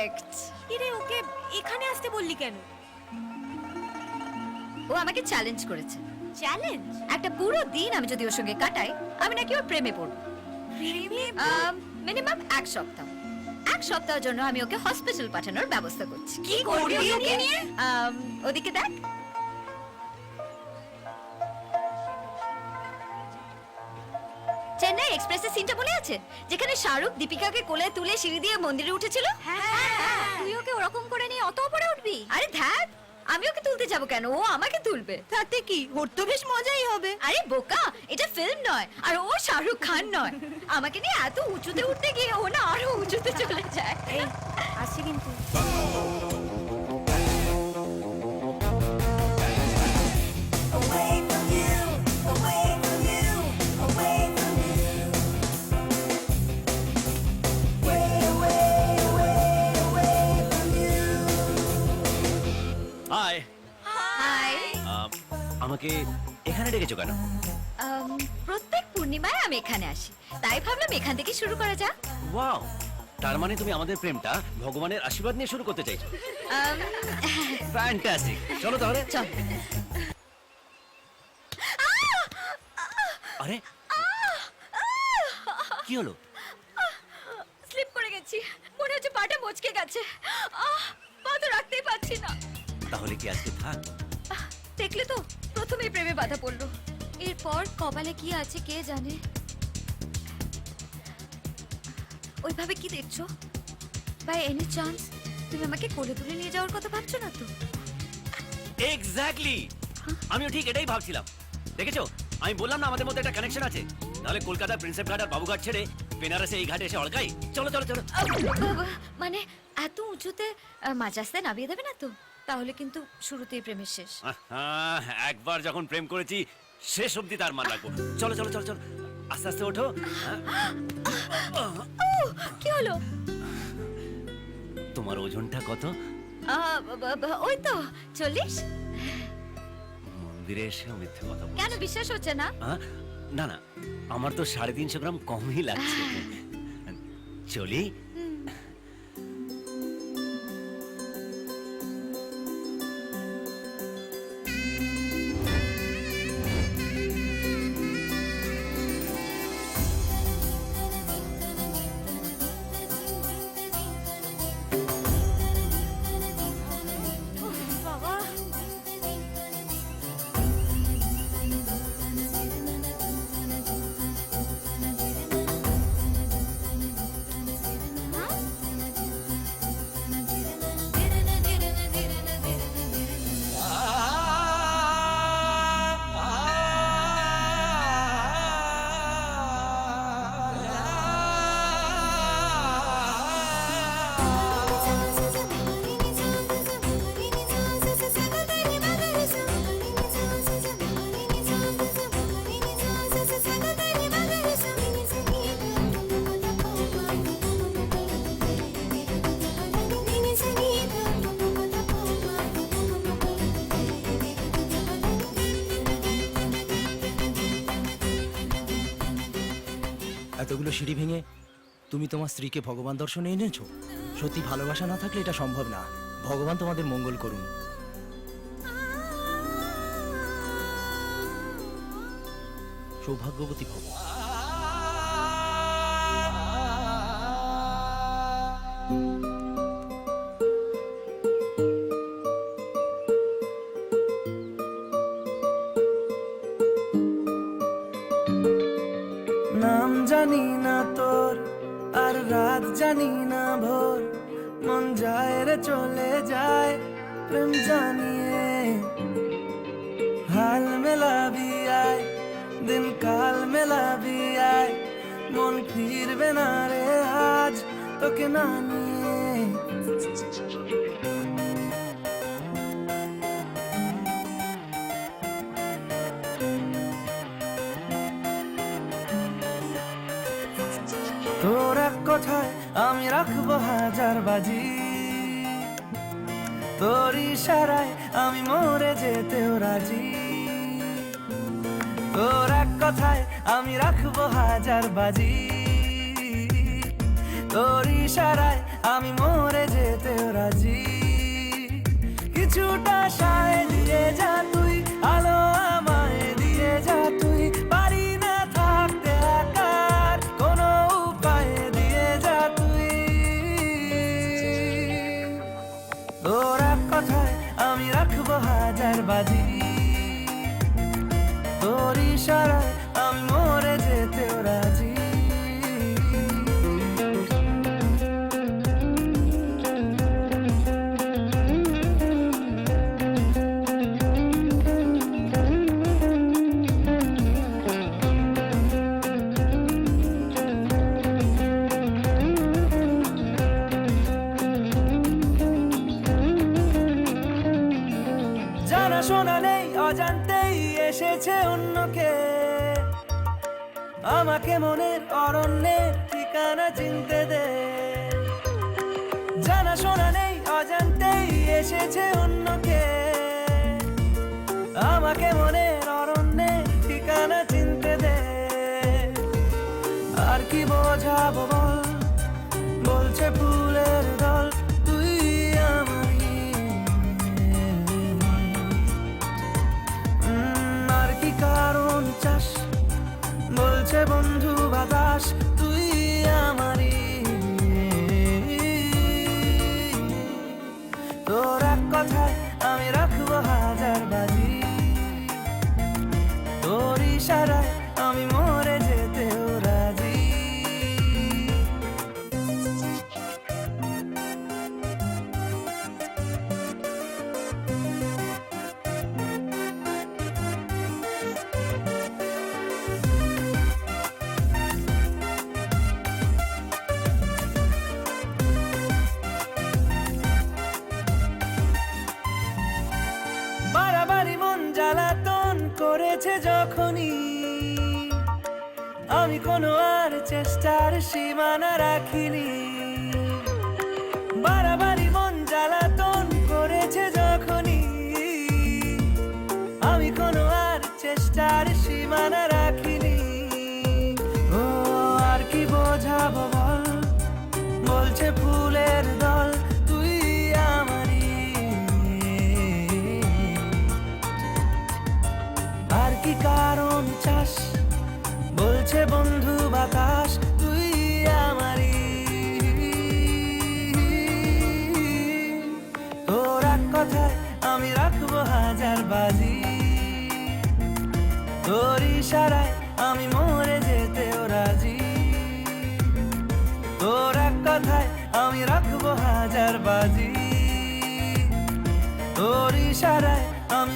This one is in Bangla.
কারেক্ট। এরে ওকে এখানে আসতে বললি কেন? ও আমাকে চ্যালেঞ্জ করেছে। চ্যালেঞ্জ? একটা পুরো দিন আমি যদি ওর সঙ্গে কাটাই, আমি নাকি ওর প্রেমে পড়ব। মিনিমাম এক সপ্তাহ। এক সপ্তাহের জন্য আমি ওকে হসপিটাল পাঠানোর ব্যবস্থা করছি। কি করবি ওকে নিয়ে? ওদিকে দেখ। চেন্নাই এক্সপ্রেসের সিনটা মনে আছে, যেখানে শাহরুখ দীপিকাকে কোলে তুলে সিঁড়ি দিয়ে মন্দিরে উঠেছিল? হ্যাঁ, তুই ওকে ওরকম করে নিয়ে অত উপরে উঠবি? আরে ধ্যাত, আমি ওকে তুলতে যাব কেন? ও আমাকে তুলবে। তাতে কি, ওর তো বেশ মজাই হবে। আরে বোকা, এটা ফিল্ম নয়, আর ও শাহরুখ খান নয়। আমাকে নিয়ে এত উঁচুতে উঠতে গিয়ে ও না আরো উঁচুতে চলে যায়। এই আসি কিন্তু। হাই। হাই। আমাকে এখানে ডেকেছো কেন? প্রত্যেক পূর্ণিমায় আমি এখানে আসি, তাই ভাবলাম এখান থেকে শুরু করা যাক। ওয়াও, তার মানে তুমি আমাদের প্রেমটা ভগবানের আশীর্বাদ নিয়ে শুরু করতে চাইছো? ফ্যান্টাস্টিক, চলো তাহলে। চল। আরে কি হলো? স্লিপ করে গেছি, মনে হচ্ছে পাটা মচকে গেছে। পা তো রাখতেই পারছি না। তাহলে কি আজকে থাক? দেখলে তো, প্রথমেই প্রেমে বাধা পড়লো। এরপর কপালে কি আছে কে জানে। ওইভাবে কি দেখছো? বাই এনি চান্স তুমি আমাকে কোলে তুলে নিয়ে যাওয়ার কথা ভাবছো না তো? এক্স্যাক্টলি, আমিও ঠিক এটাই ভাবছিলাম। দেখেছো, আমি বললাম না আমাদের মধ্যে একটা কানেকশন আছে। নাহলে কলকাতার প্রিন্সেপ ঘাট আর বাবুঘাট ছেড়ে বেনারসে এই ঘাটে এসে অড়কাই। চলো চলো চলো। মানে এত উঁচুতে মাঝ রাস্তায় নামিয়ে দেবে না তো? তাহলে কিন্তু শুরুতেই প্রেমের শেষ। একবার যখন প্রেম করেছি শেষ অবধি তার মান রাখবো। চলো চলো চলো চলো, আস্তে আস্তে ওঠো। কি হলো? তোমার ওজনটা কত? ওই তো 40। মন্দিরে এসে মিথ্যে কথা বলছো। কেন বিশ্বাস হচ্ছে না? না না, আমার তো 350 গ্রাম কমই লাগছে। চলি। বাবা, এতগুলো সিঁড়ি ভেঙে তুমি তোমার স্ত্রীকে ভগবান দর্শনে এনেছো। সত্যি ভালোবাসা না থাকলে এটা সম্ভব না। ভগবান তোমাদের মঙ্গল করুন। সৌভাগ্যবতী ভব। নাম জানি না তোর, আর রাত জানি না ভোর, মন যায় রে চলে যায় প্রেম জানিয়ে। হাল মেলাবি আয়, দিন কাল মেলাবি আয়, মন ফিরবে না রে আজ তোকে না নিয়ে। তোর এক কথায় আমি রাখবো হাজার বাজি, তোর ইশারায় আমি মরে যেতেও রাজি। তোর এক কথায় আমি রাখবো হাজার বাজি, তোর ইশারায় আমি মরে যেতেও রাজি। কিছুটা সায় দিয়ে যা তুই, আলো আমায় দিয়ে যা তুই, পারি না থাকতে একার কোনো উপায় দিয়ে যা তুই। তোর এক কথায় আমি রাখবো হাজার বাজি, তোর ইশারায় আমি মরে যেতেও রাজি। জানা শোনা নেই অজান্তেই এসেছে অন্যকে, আমাকে মনের অরণ্যের ঠিকানা চিনতে দে। জানা শোনা নেই অজান্তেই এসেছে অন্যকে, আমাকে মনের অরণ্যের ঠিকানা চিনতে দে। আর কি বোঝাবো বল, বলছে ফুলের দল তুই আমারই। আর কি কারণ চাস, বলছে বন্ধু বাতাস তুই আমারই। তোর এক কথায় আমি রাখবো হাজার বাজি, তোর ইশারায় আমি মরে যেতেও রাজি। বাড়াবাড়ি মন জ্বালাতন করেছে যখনই, আমি কোনো আর চেষ্টার সীমানা রাখিনি। বাড়াবাড়ি মন জ্বালাতন করেছে যখনই, আমি কোনো আর চেষ্টার সীমানা রাখিনি। ও আর কি বোঝাবো বল, বলছে ফুলের দল তুই আমারই। আর কি কারণ চাস, বলছে বন্ধু বাতাস তুই আমারই। তোর এক কথায় আমি রাখবো হাজার বাজি, তোর ইশারায় আমি মরে যেতেও রাজি। তোর এক কথায় আমি রাখবো হাজার বাজি, তোর ইশারায় আমি